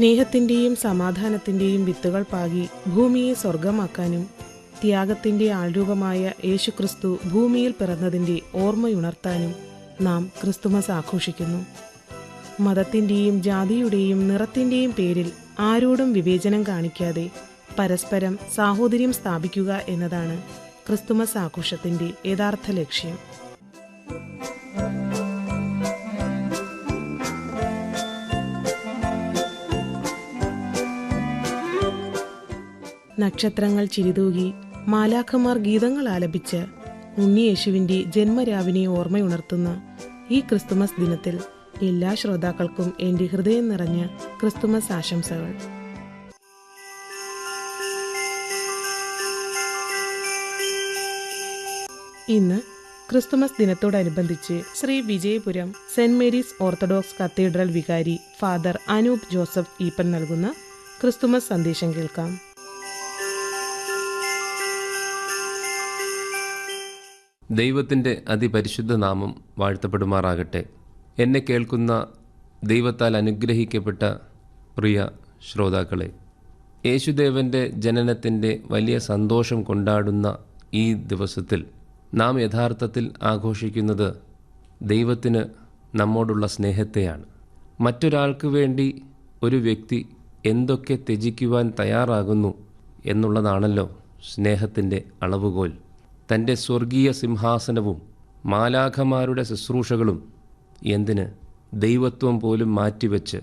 സ്നേഹത്തിൻ്റെയും സമാധാനത്തിൻ്റെയും വിത്തുകൾ പാകി ഭൂമിയെ സ്വർഗമാക്കാനും ത്യാഗത്തിൻ്റെ ആൾരൂപമായ യേശുക്രിസ്തു ഭൂമിയിൽ പിറന്നതിൻ്റെ ഓർമ്മയുണർത്താനും നാം ക്രിസ്തുമസ് ആഘോഷിക്കുന്നു. മതത്തിൻ്റെയും ജാതിയുടെയും നിറത്തിൻ്റെയും പേരിൽ ആരോടും വിവേചനം കാണിക്കാതെ പരസ്പരം സാഹോദര്യം സ്ഥാപിക്കുക എന്നതാണ് ക്രിസ്തുമസ് ആഘോഷത്തിൻ്റെ യഥാർത്ഥ ലക്ഷ്യം. നക്ഷത്രങ്ങൾ ചിരിതൂകി മാലാഖമാർ ഗീതങ്ങൾ ആലപിച്ച് ഉണ്ണിയേശുവിൻ്റെ ജന്മരാവിനെ ഓർമ്മയുണർത്തുന്ന ഈ ക്രിസ്തുമസ് ദിനത്തിൽ എല്ലാ ശ്രോതാക്കൾക്കും എൻ്റെ ഹൃദയം നിറഞ്ഞ ക്രിസ്തുമസ് ആശംസകൾ. ഇന്ന് ക്രിസ്തുമസ് ദിനത്തോടനുബന്ധിച്ച് Shri Vijayapuram saint Mary's Orthodox cathedral വികാരി ഫാദർ അനൂപ് ജോസഫ് ഈപ്പൻ നൽകുന്ന ക്രിസ്തുമസ് സന്ദേശം കേൾക്കാം. ദൈവത്തിൻ്റെ അതിപരിശുദ്ധ നാമം വാഴ്ത്തപ്പെടുമാറാകട്ടെ. എന്നെ കേൾക്കുന്ന ദൈവത്താൽ അനുഗ്രഹിക്കപ്പെട്ട പ്രിയ ശ്രോതാക്കളെ, യേശുദേവൻ്റെ ജനനത്തിൻ്റെ വലിയ സന്തോഷം കൊണ്ടാടുന്ന ഈ ദിവസത്തിൽ നാം യഥാർത്ഥത്തിൽ ആഘോഷിക്കുന്നത് ദൈവത്തിന് നമ്മോടുള്ള സ്നേഹത്തെയാണ്. മറ്റൊരാൾക്ക് വേണ്ടി ഒരു വ്യക്തി എന്തൊക്കെ ത്യജിക്കുവാൻ തയ്യാറാകുന്നു എന്നുള്ളതാണല്ലോ സ്നേഹത്തിൻ്റെ അളവുകോൽ. തൻ്റെ സ്വർഗീയ സിംഹാസനവും മാലാഖമാരുടെ ശുശ്രൂഷകളും എന്തിന് ദൈവത്വം പോലും മാറ്റിവെച്ച്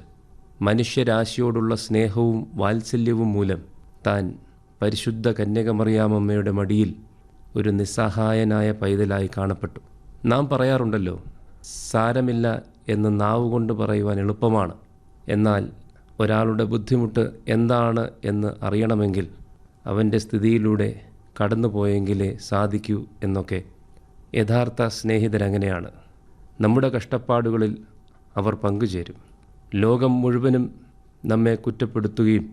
മനുഷ്യരാശിയോടുള്ള സ്നേഹവും വാത്സല്യവും മൂലം താൻ പരിശുദ്ധ കന്യകമറിയാമമ്മയുടെ മടിയിൽ ഒരു നിസ്സഹായനായ പൈതലായി കാണപ്പെട്ടു. നാം പറയാറുണ്ടല്ലോ, സാരമില്ല എന്ന് നാവുകൊണ്ട് പറയുവാൻ എളുപ്പമാണ്, എന്നാൽ ഒരാളുടെ ബുദ്ധിമുട്ട് എന്താണ് എന്ന് അറിയണമെങ്കിൽ അവൻ്റെ സ്ഥിതിയിലൂടെ കടന്നുപോയെങ്കിലേ സാധിക്കൂ എന്നൊക്കെ. യഥാർത്ഥ സ്നേഹിതരങ്ങനെയാണ്. നമ്മുടെ കഷ്ടപ്പാടുകളിൽ അവർ പങ്കുചേരും. ലോകം മുഴുവനും നമ്മെ കുറ്റപ്പെടുത്തുകയും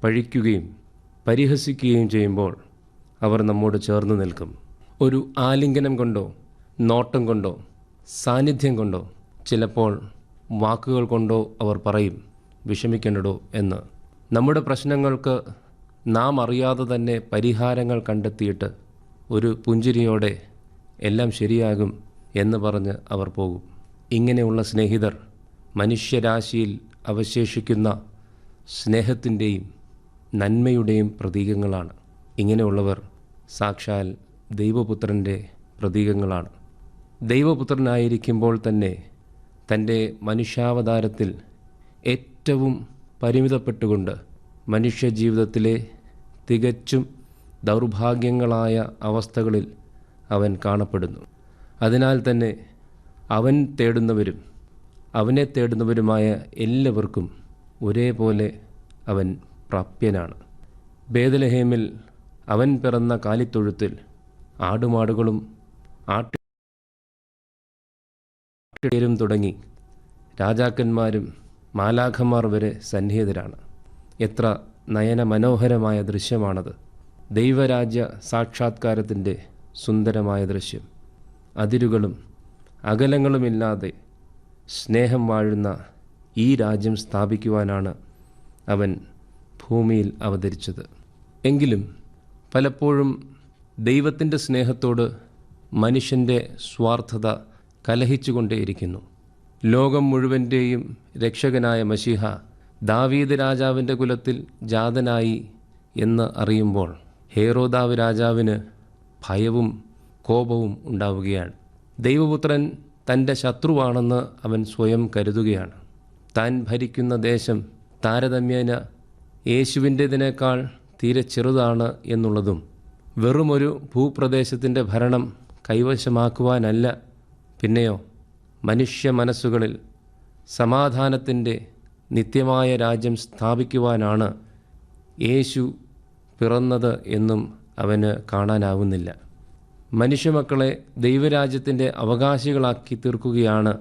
പഴിക്കുകയും പരിഹസിക്കുകയും ചെയ്യുമ്പോൾ അവർ നമ്മോട് ചേർന്ന് നിൽക്കും. ഒരു ആലിംഗനം കൊണ്ടോ നോട്ടം കൊണ്ടോ സാന്നിധ്യം കൊണ്ടോ ചിലപ്പോൾ വാക്കുകൾ കൊണ്ടോ അവർ പറയും, വിഷമിക്കണ്ടടോ എന്ന്. നമ്മുടെ പ്രശ്നങ്ങൾക്ക് നാം അറിയാതെ തന്നെ പരിഹാരങ്ങൾ കണ്ടെത്തിയിട്ട് ഒരു പുഞ്ചിരിയോടെ എല്ലാം ശരിയാകും എന്ന് പറഞ്ഞ് അവർ പോകും. ഇങ്ങനെയുള്ള സ്നേഹിതർ മനുഷ്യരാശിയിൽ അവശേഷിക്കുന്ന സ്നേഹത്തിൻ്റെയും നന്മയുടെയും പ്രതീകങ്ങളാണ്. ഇങ്ങനെയുള്ളവർ സാക്ഷാൽ ദൈവപുത്രൻ്റെ പ്രതീകങ്ങളാണ്. ദൈവപുത്രനായിരിക്കുമ്പോൾ തന്നെ തൻ്റെ മനുഷ്യാവതാരത്തിൽ ഏറ്റവും പരിമിതപ്പെട്ടുകൊണ്ട് മനുഷ്യജീവിതത്തിലെ തികച്ചും ദൗർഭാഗ്യങ്ങളായ അവസ്ഥകളിൽ അവൻ കാണപ്പെടുന്നു. അതിനാൽ തന്നെ അവൻ തേടുന്നവരും അവനെ തേടുന്നവരുമായ എല്ലാവർക്കും ഒരേപോലെ അവൻ പ്രാപ്യനാണ്. ബേത്ലഹേമിൽ അവൻ പിറന്ന കാലിത്തൊഴുത്തിൽ ആടുമാടുകളും ആട്ടിടയരും തുടങ്ങി രാജാക്കന്മാരും മാലാഖമാർ വരെ സന്നിഹിതരാണ്. എത്ര നയനമനോഹരമായ ദൃശ്യമാണത്! ദൈവരാജ്യ സാക്ഷാത്കാരത്തിൻ്റെ സുന്ദരമായ ദൃശ്യം. അതിരുകളും അകലങ്ങളുമില്ലാതെ സ്നേഹം വാഴുന്ന ഈ രാജ്യം സ്ഥാപിക്കുവാനാണ് അവൻ ഭൂമിയിൽ അവതരിച്ചത്. എങ്കിലും പലപ്പോഴും ദൈവത്തിൻ്റെ സ്നേഹത്തോട് മനുഷ്യൻ്റെ സ്വാർത്ഥത കലഹിച്ചുകൊണ്ടേയിരിക്കുന്നു. ലോകം മുഴുവൻ്റെയും രക്ഷകനായ മശീഹ ദാവീദ് രാജാവിൻ്റെ കുലത്തിൽ ജാതനായി എന്ന് അറിയുമ്പോൾ ഹേരോദാവ് രാജാവിന് ഭയവും കോപവും ഉണ്ടാവുകയാണ്. ദൈവപുത്രൻ തൻ്റെ ശത്രുവാണെന്ന് അവൻ സ്വയം കരുതുകയാണ്. താൻ ഭരിക്കുന്ന ദേശം താരതമ്യേന യേശുവിൻ്റേതിനേക്കാൾ തീരെ ചെറുതാണ് എന്നുള്ളതും വെറുമൊരു ഭൂപ്രദേശത്തിൻ്റെ ഭരണം കൈവശമാക്കുവാനല്ല, പിന്നെയോ മനുഷ്യ മനസ്സുകളിൽ സമാധാനത്തിൻ്റെ നിത്യമായ രാജ്യം സ്ഥാപിക്കുവാനാണ് യേശു പിറന്നത് എന്നും അവന് കാണാനാവുന്നില്ല. മനുഷ്യമക്കളെ ദൈവരാജ്യത്തിൻ്റെ അവകാശികളാക്കി തീർക്കുകയാണ്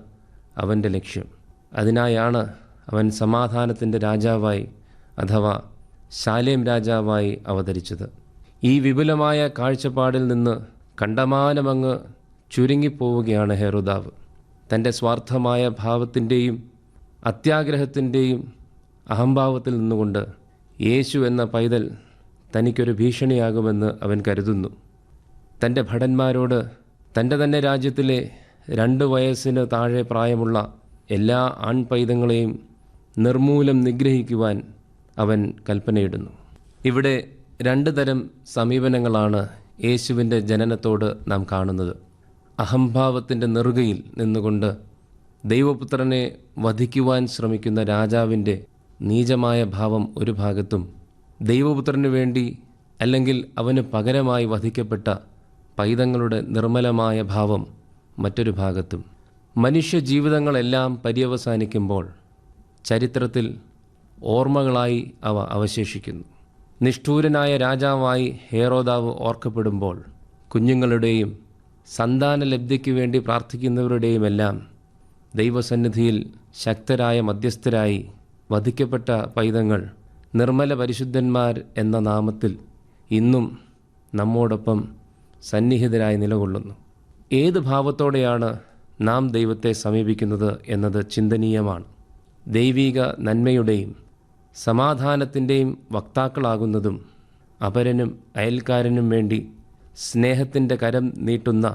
അവൻ്റെ ലക്ഷ്യം. അതിനായാണ് അവൻ സമാധാനത്തിൻ്റെ രാജാവായി അഥവാ ശാലേം രാജാവായി അവതരിച്ചത്. ഈ വിപുലമായ കാഴ്ചപ്പാടിൽ നിന്ന് കണ്ടമാനമങ്ങ് ചുരുങ്ങിപ്പോവുകയാണ് ഹെരോദാവ്. തൻ്റെ സ്വാർത്ഥമായ ഭാവത്തിൻ്റെയും അത്യാഗ്രഹത്തിൻ്റെയും അഹംഭാവത്തിൽ നിന്നുകൊണ്ട് യേശു എന്ന പൈതൽ തനിക്കൊരു ഭീഷണിയാകുമെന്ന് അവൻ കരുതുന്നു. തൻ്റെ ഭടന്മാരോട് തൻ്റെ തന്നെ രാജ്യത്തിലെ 2 വയസ്സിന് താഴെ പ്രായമുള്ള എല്ലാ ആൺപൈതങ്ങളെയും നിർമൂലം നിഗ്രഹിക്കുവാൻ അവൻ കൽപ്പനയിടുന്നു. ഇവിടെ 2 തരം സമീപനങ്ങളാണ് യേശുവിൻ്റെ ജനനത്തോട് നാം കാണുന്നത്. അഹംഭാവത്തിൻ്റെ നെറുകയിൽ നിന്നുകൊണ്ട് ദൈവപുത്രനെ വധിക്കുവാൻ ശ്രമിക്കുന്ന രാജാവിൻ്റെ നീചമായ ഭാവം ഒരു ഭാഗത്തും, ദൈവപുത്രന് വേണ്ടി അല്ലെങ്കിൽ അവന് പകരമായി വധിക്കപ്പെട്ട പൈതങ്ങളുടെ നിർമ്മലമായ ഭാവം മറ്റൊരു ഭാഗത്തും. മനുഷ്യ ജീവിതങ്ങളെല്ലാം പര്യവസാനിക്കുമ്പോൾ ചരിത്രത്തിൽ ഓർമ്മകളായി അവ അവശേഷിക്കുന്നു. നിഷ്ഠൂരനായ രാജാവായി ഹേറോദാവ് ഓർക്കപ്പെടുമ്പോൾ കുഞ്ഞുങ്ങളുടെയും സന്താനലബ്ധിക്ക് വേണ്ടി പ്രാർത്ഥിക്കുന്നവരുടെയുമെല്ലാം ദൈവസന്നിധിയിൽ ശക്തരായ മധ്യസ്ഥരായി വധിക്കപ്പെട്ട പൈതങ്ങൾ നിർമ്മല പരിശുദ്ധന്മാർ എന്ന നാമത്തിൽ ഇന്നും നമ്മോടൊപ്പം സന്നിഹിതരായി നിലകൊള്ളുന്നു. ഏത് ഭാവത്തോടെയാണ് നാം ദൈവത്തെ സമീപിക്കുന്നത് എന്നത് ചിന്തനീയമാണ്. ദൈവിക നന്മയുടെയും സമാധാനത്തിൻ്റെയും വക്താക്കളാകുന്നതും അപരനും അയൽക്കാരനും വേണ്ടി സ്നേഹത്തിൻ്റെ കരം നീട്ടുന്ന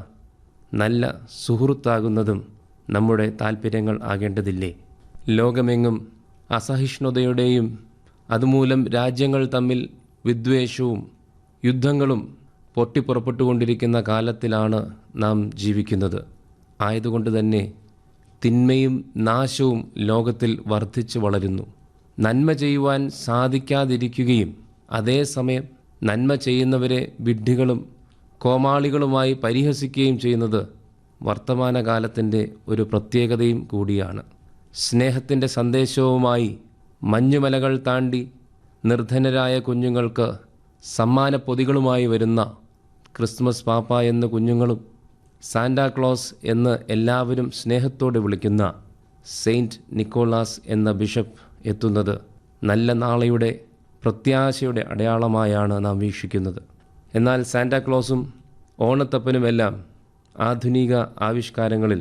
നല്ല സുഹൃത്താകുന്നതും നമ്മുടെ താൽപ്പര്യങ്ങൾ ആകേണ്ടതില്ലേ? ലോകമെങ്ങും അസഹിഷ്ണുതയുടെയും അതുമൂലം രാജ്യങ്ങൾ തമ്മിൽ വിദ്വേഷവും യുദ്ധങ്ങളും പൊട്ടിപ്പുറപ്പെട്ടുകൊണ്ടിരിക്കുന്ന കാലത്തിലാണ് നാം ജീവിക്കുന്നത്. ആയതുകൊണ്ട് തന്നെ തിന്മയും നാശവും ലോകത്തിൽ വർദ്ധിച്ചു വളരുന്നു. നന്മ ചെയ്യുവാൻ സാധിക്കാതിരിക്കുകയും അതേസമയം നന്മ ചെയ്യുന്നവരെ വിഡ്ഢികളും കോമാളികളുമായി പരിഹസിക്കുകയും ചെയ്യുന്നത് വർത്തമാനകാലത്തിൻ്റെ ഒരു പ്രത്യേകതയും കൂടിയാണ്. സ്നേഹത്തിൻ്റെ സന്ദേശവുമായി മഞ്ഞുമലകൾ താണ്ടി നിർധനരായ കുഞ്ഞുങ്ങൾക്ക് സമ്മാനപ്പൊതികളുമായി വരുന്ന ക്രിസ്മസ് പാപ്പ എന്ന കുഞ്ഞുങ്ങളും സാന്റാക്ലോസ് എന്ന് എല്ലാവരും സ്നേഹത്തോടെ വിളിക്കുന്ന സെയിൻറ്റ് നിക്കോളാസ് എന്ന ബിഷപ്പ് എത്തുന്നത് നല്ല നാളെയുടെ പ്രത്യാശയുടെ അടയാളമായാണ് നാം വീക്ഷിക്കുന്നത്. എന്നാൽ സാന്റാക്ലോസും ഓണത്തപ്പനുമെല്ലാം ആധുനിക ആവിഷ്കാരങ്ങളിൽ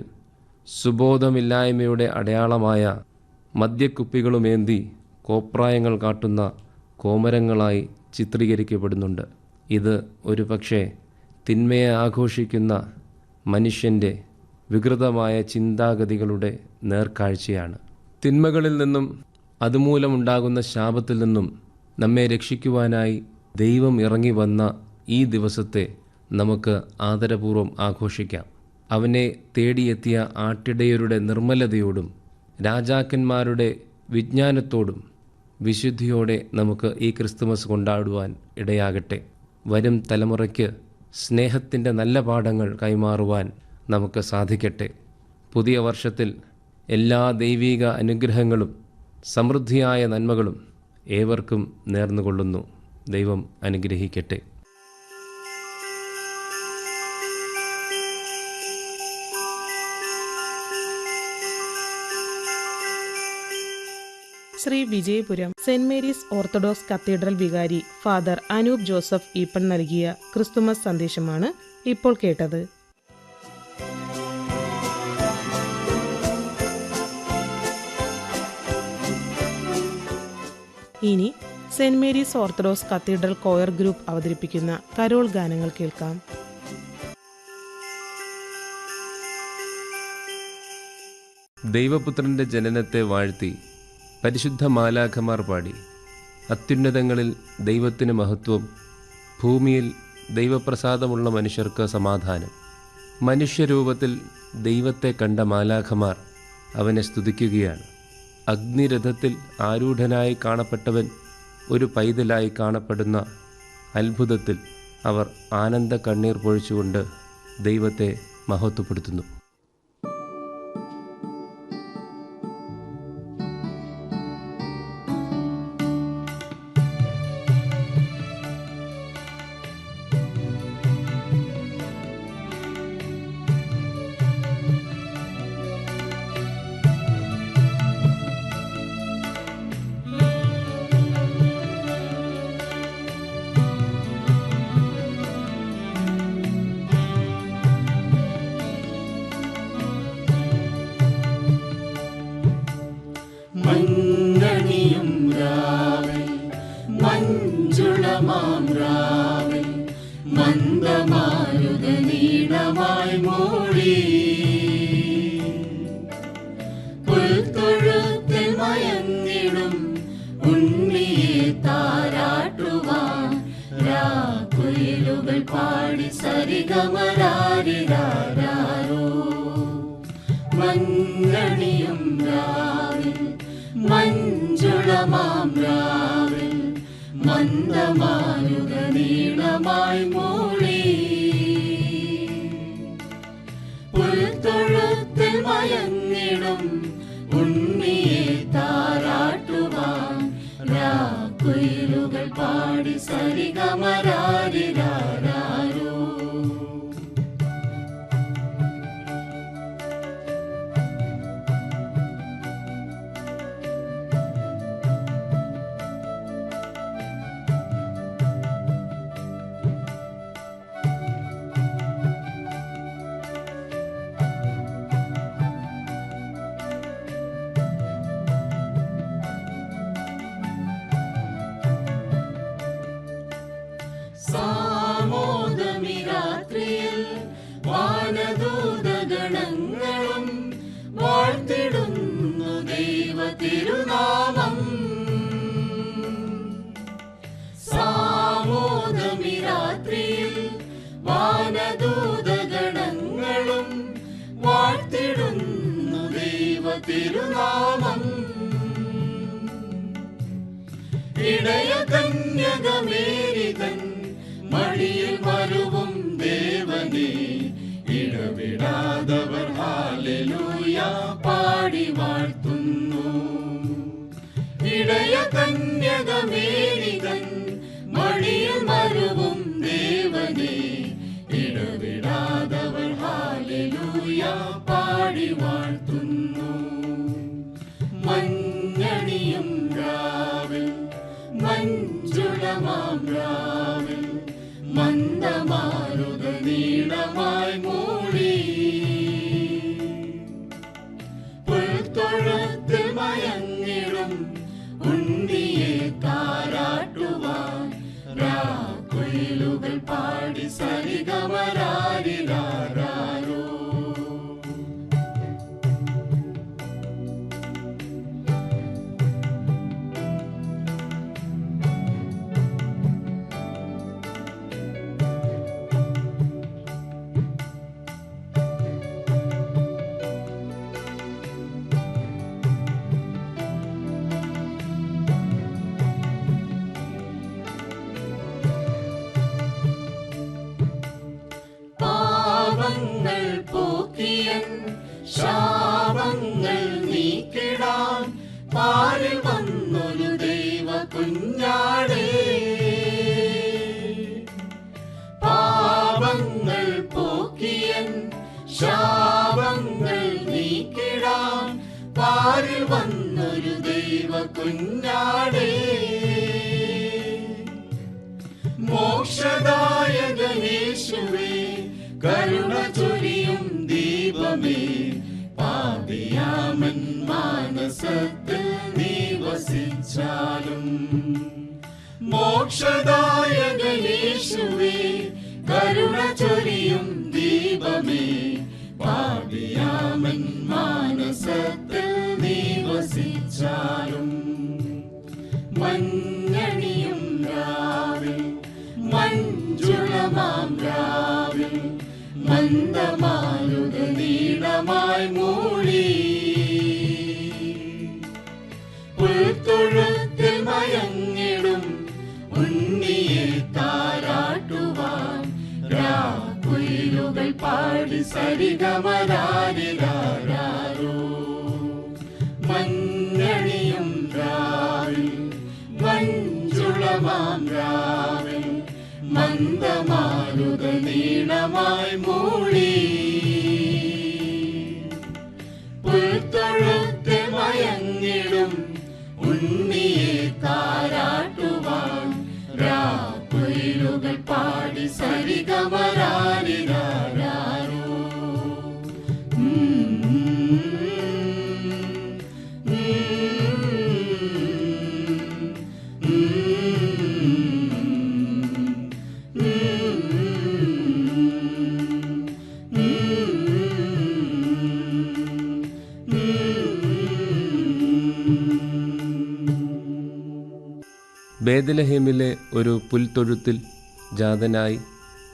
സുബോധമില്ലായ്മയുടെ അടയാളമായ മദ്യക്കുപ്പികളുമേന്തി കോപ്രായങ്ങൾ കാട്ടുന്ന കോമരങ്ങളായി ചിത്രീകരിക്കപ്പെടുന്നുണ്ട്. ഇത് ഒരു പക്ഷേ തിന്മയെ ആഘോഷിക്കുന്ന മനുഷ്യൻ്റെ വികൃതമായ ചിന്താഗതികളുടെ നേർക്കാഴ്ചയാണ്. തിന്മകളിൽ നിന്നും അതുമൂലമുണ്ടാകുന്ന ശാപത്തിൽ നിന്നും നമ്മെ രക്ഷിക്കുവാനായി ദൈവം ഇറങ്ങി വന്ന ഈ ദിവസത്തെ നമുക്ക് ആദരപൂർവ്വം ആഘോഷിക്കാം. അവനെ തേടിയെത്തിയ ആട്ടിടയരുടെ നിർമ്മലതയോടും രാജാക്കന്മാരുടെ വിജ്ഞാനത്തോടും വിശുദ്ധിയോടെ നമുക്ക് ഈ ക്രിസ്തുമസ് കൊണ്ടാടുവാൻ ഇടയാകട്ടെ. വരും തലമുറയ്ക്ക് സ്നേഹത്തിൻ്റെ നല്ല പാഠങ്ങൾ കൈമാറുവാൻ നമുക്ക് സാധിക്കട്ടെ. പുതിയ വർഷത്തിൽ എല്ലാ ദൈവിക അനുഗ്രഹങ്ങളും സമൃദ്ധിയായ നന്മകളും ഏവർക്കും നേർന്നുകൊള്ളുന്നു. ദൈവം അനുഗ്രഹിക്കട്ടെ. Shri Vijayapuram saint Mary's Orthodox cathedral വികാരി ഫാദർ അനൂപ് ജോസഫ് ഈപ്പൻ നൽകിയ ക്രിസ്തുമസ് സന്ദേശമാണ് ഇപ്പോൾ കേട്ടത്. ഇനി saint Mary's Orthodox cathedral coir group അവതരിപ്പിക്കുന്ന കരോൾ ഗാനങ്ങൾ കേൾക്കാം. ദൈവപുത്രൻ്റെ ജനനത്തെ വാഴ്ത്തി പരിശുദ്ധ മാലാഖമാർ പാടി. അത്യുന്നതങ്ങളിൽ ദൈവത്തിന് മഹത്വം, ഭൂമിയിൽ ദൈവപ്രസാദമുള്ള മനുഷ്യർക്ക് സമാധാനം. മനുഷ്യരൂപത്തിൽ ദൈവത്തെ കണ്ട മാലാഖമാർ അവനെ സ്തുതിക്കുകയാണ്. അഗ്നിരഥത്തിൽ ആരൂഢനായി കാണപ്പെട്ടവൻ ഒരു പൈതലായി കാണപ്പെടുന്ന അത്ഭുതത്തിൽ അവർ ആനന്ദ കണ്ണീർ പൊഴിച്ചുകൊണ്ട് ദൈവത്തെ മഹത്വപ്പെടുത്തുന്നു. മഞ്ജുളമാം രാവിൽ മന്ദമാരുത നീളമായി മൂടി പുൽത്തൊഴുത്തിൽ മയങ്ങിടും ഉണ്ണിയെ താരാട്ടുവാൻ രാക്കുയിലുകൾ പാടി സരിഗമരാരിരാരോ മഞ്ഞണിയും രാവിൽ മഞ്ജുളമാം രാവിൽ മന്ദമാരുത നീളമായി മൂടി പുൽത്തൊഴുത്തിൽ മയങ്ങിടും ഉണ്ണിയെ താരാട്ടുവാൻ രാക്കുയിലുകൾ പാടി സരിഗമരാരിരാരോ സാമോദമിരാത്രിയിൽ വാനദൂതഗണങ്ങളും വാഴ്ത്തിടുന്നു ദൈവ തിരുനാമം. സാമോദമിരാത്രിയിൽ വാനദൂതഗണങ്ങളും വാഴ്ത്തിടുന്നു ദൈവ തിരുനാമം. ഇടയ കന്യകമേരിതൻ മടിയിൽ മരുവും ദേവനെ ഇടവിടാതവർ ഹല്ലേലൂയ പാടി വാഴ്ത്തുന്നു. ഇടയ കന്യകമേരിതൻ മടിയിൽ മരുവും ദേവനെ ഇടവിടാതവർ ഹല്ലേലൂയ പാടി വാഴ്ത്തുന്നു. മഞ്ഞണിയും രാവിൽ മഞ്ജുളമാം രാവിൽ മന്ദമാരുത നീളമായി മൂടി പുൽത്തൊഴുത്തിൽ മയങ്ങിടും ഉണ്ണിയെ താരാട്ടുവാൻ രാക്കുയിലുകൾ പാടി സരിഗമരാരിരാരോ പോക്കിയൻ ശാപങ്ങൾ നീക്കിടാൻ പാരിൽ വന്നൊരു ദൈവ കുഞ്ഞാടേ. പാപങ്ങൾ പോക്കിയൻ ശാപങ്ങൾ നീക്കിടാൻ പാരിൽ വന്നൊരു ദൈവ കുഞ്ഞാടേ. മോക്ഷദായകനേശുവേ കരുണ ചൊരിയും ദീപമേ പാപിയാമൻ മാനസത്തിൽ നീ വസിച്ചാലും. മോക്ഷദായകനേശുവേ കരുണ ചൊരിയും ദീപമേ പാപിയാമൻ മാനസത്തിൽ നീ വസിച്ചാലും. മഞ്ഞണിയും രാവിൽ മഞ്ജുളമാം രാവിൽ മന്ദമാരുത നീളമായി മൂടി പുൽത്തൊഴുത്തിൽ മയങ്ങിടും ഉണ്ണിയെ താരാട്ടുവാൻ രാക്കുയിലുകൾ പാടി സരിഗമരാരിരാരോ. മഞ്ഞണിയും രാവിൽ മഞ്ജുളമാം രാവിൽ മന്ദമാരുത നീളമായി മൂടി പുൽത്തൊഴുത്തിൽ മയങ്ങിടും ഉണ്ണിയെ താരാട്ടുവാൻ രാക്കുയിലുകൾ പാടി സരിഗമരാരിരാരോ. ബേത്ലഹേമിലെ ഒരു പുൽത്തൊഴുത്തിൽ ജാതനായി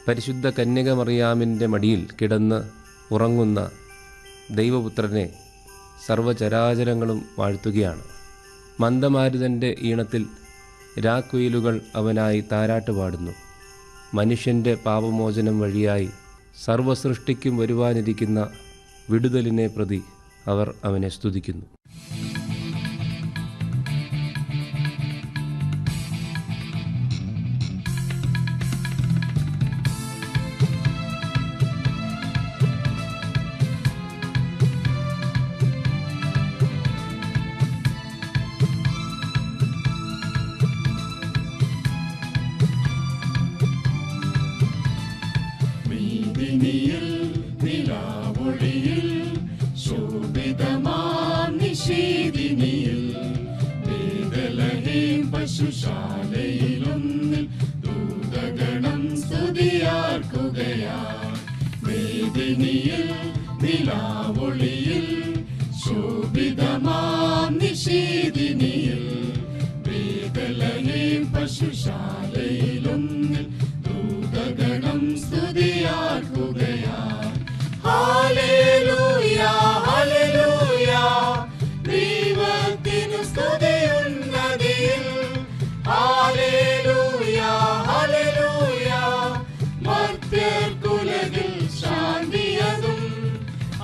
പരിശുദ്ധ കന്യക മറിയാമിൻ്റെ മടിയിൽ കിടന്ന് ഉറങ്ങുന്ന ദൈവപുത്രനെ സർവചരാചരങ്ങളും വാഴ്ത്തുകയാണ്. മന്ദമാരുതൻ്റെ ഈണത്തിൽ രാക്കുയിലുകൾ അവനായി താരാട്ട് പാടുന്നു. മനുഷ്യൻ്റെ പാപമോചനം വഴിയായി സർവസൃഷ്ടിക്കും വരുവാനിരിക്കുന്ന വിടുതലിനെ പ്രതി അവർ അവനെ സ്തുതിക്കുന്നു. നിലാവൊളിയിൽ ശോഭിതമാം നിശീതിനിയിൽ ബേത്ലഹേം പശുശാലയിലൊന്നിൽ ദൂതഗണം സ്തുതിയാർക്കുകയായി. വേദിനിയിൽ നിലാവൊളിയിൽ ശോഭിതമാം നിശീതിനിയിൽ ബേത്ലഹേം പശുശാലയിലൊന്നിൽ ദൂതഗണം സ്തുതിയാർക്കുകയായി. ഹല്ലേലൂയ ഹല്ലേലൂയ ദൈവത്തിനു സ്തുതിയുന്നതിൽ. ഹല്ലേലൂയ ഹല്ലേലൂയ മർത്യർക്കുലകിൽ ശാന്തിയതും.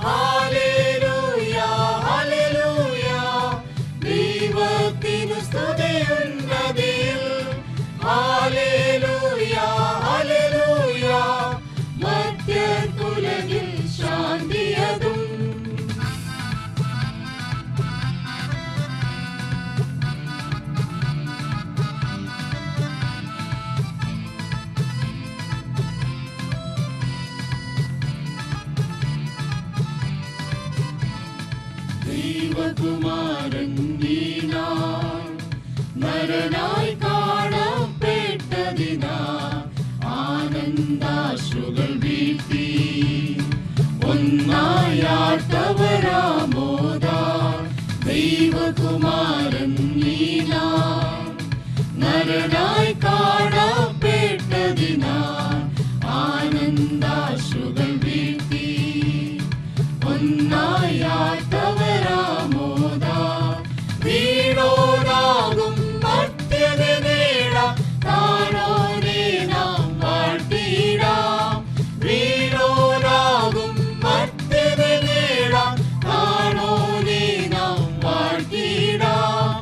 ഹല്ലേലൂയ ഹല്ലേലൂയ ദൈവത്തിനു സ്തുതിയുന്നതിൽ. ഹല്ലേലൂയ ഹല്ലേലൂയ മർത്യർക്കുലകിൽ ശാന്തിയതും. ദൈവകുമാരൻ നീനാൾ നരനായി കാണപ്പെട്ടതിനാ ആനന്ദാശ്രുകൾ വീഴ്ത്തി ഒന്നായാർത്തവരാമോദാർ. ദൈവകുമാരൻ നീനാൾ നരനായി കാണപ്പെട്ടതിനാ ആനന്ദാശ്രുകൾ വീഴ്ത്തി ഒന്നായാർത്തവരാമോദാർ. വീണോരാകും മർത്യനെ നേടാം താനോനെ നാം വാഴ്ത്തിയിടാം. വീണോരാകും മർത്യനെ നേടാം താനോനെ നാം വാഴ്ത്തിയിടാം.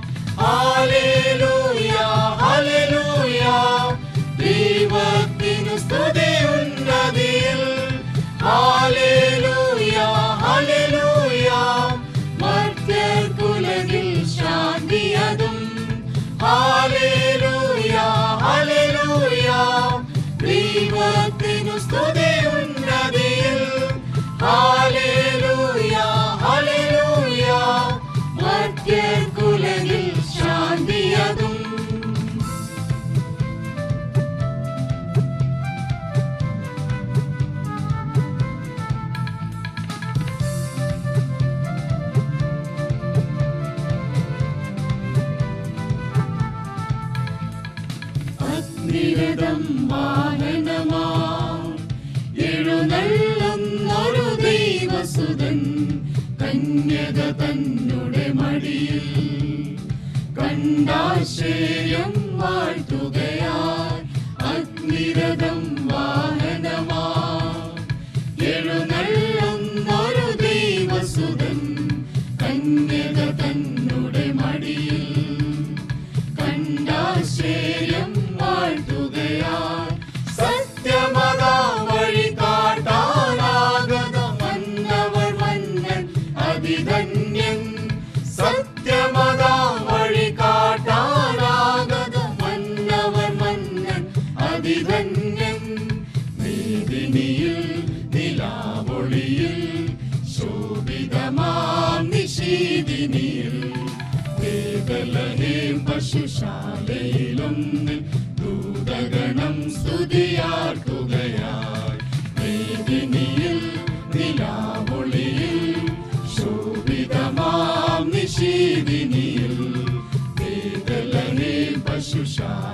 ഹല്ലേലൂയ ഹല്ലേലൂയ ദൈവത്തിനു സ്തുതിയുന്നതിൽ. ഹല്ലേലൂയ ഹല്ലേലൂയ മർത്യർക്കുലകിൽ ശാന്തിയതും. ഹല്ലേലൂയ ഹല്ലേലൂയ ദൈവത്തിനു സ്തുതിയുന്നതിൽ. ഹല്ലേലൂയ ഹല്ലേലൂയ മർത്യർക്കുലകിൽ ശാന്തിയതും. അഗ്നിരഥം വാഹനമാ എഴുന്നള്ളുന്നൊരു ദൈവസുതൻ കന്യക തന്നുടെ മടിയിൽ കണ്ടാശ്ചര്യം വാഴ്ത്തുകയാൽ. അഗ്നിരഥം വാഹനമാ എഴുന്നള്ളുന്നൊരു ദൈവസുതൻ കന്യക തന്നുടെ മടിയിൽ കണ്ടാശ്ചര്യം വാഴ്ത്തുകയാൽ. സത്യമതാ വഴി കാട്ടാനാഗത മന്നവർ മന്നൻ അതിധന്യൻ. സത്യമതാ വഴി കാട്ടാനാഗത മന്നവർ മന്നൻ അതിധന്യൻ. വേദിനിയിൽ നിലാവൊളിയിൽ ശോഭിതമാം നിശീതിനിയിൽ ബേത്ലഹേം പശുശാലയിലൊന്നിൽ ദൂതഗണം സ്തുതിയാർക്കുകയായി. വേദിനിയിൽ നിലാവൊളിയിൽ ശോഭിതമാം നിശീതിനിയിൽ ബേത്ലഹേം പശുശാല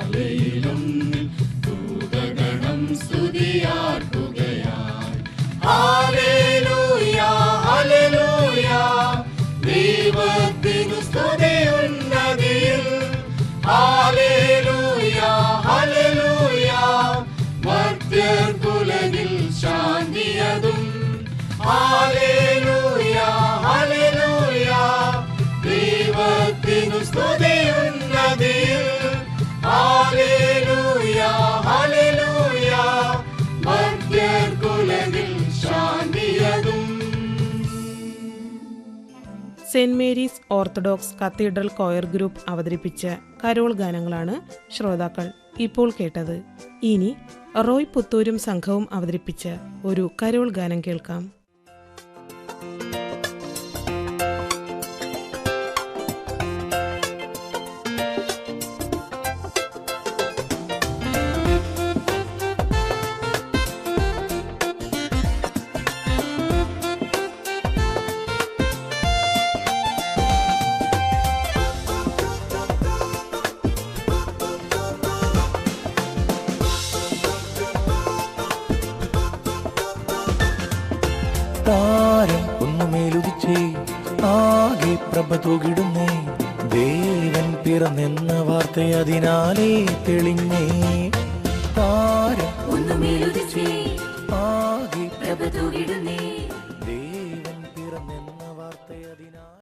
Saint Mary's Orthodox Cathedral choir group അവതരിപ്പിച്ച കരോൾ ഗാനങ്ങളാണ് ശ്രോതാക്കൾ ഇപ്പോൾ കേട്ടത്. ഇനി റോയ് പുത്തൂരും സംഘവും അവതരിപ്പിച്ച ഒരു കരോൾ ഗാനം കേൾക്കാം. താരം ഒന്നുമേലുദിച്ചേ ആകെ പ്രഭ തൂകിടുന്നേ, ദേവൻ പിറന്നെന്ന വാർത്ത അതിനാലേ തെളിഞ്ഞേ. താരം ഒന്നുമേലുദിച്ചേ ആകെ പ്രഭ തൂകിടുന്നേ,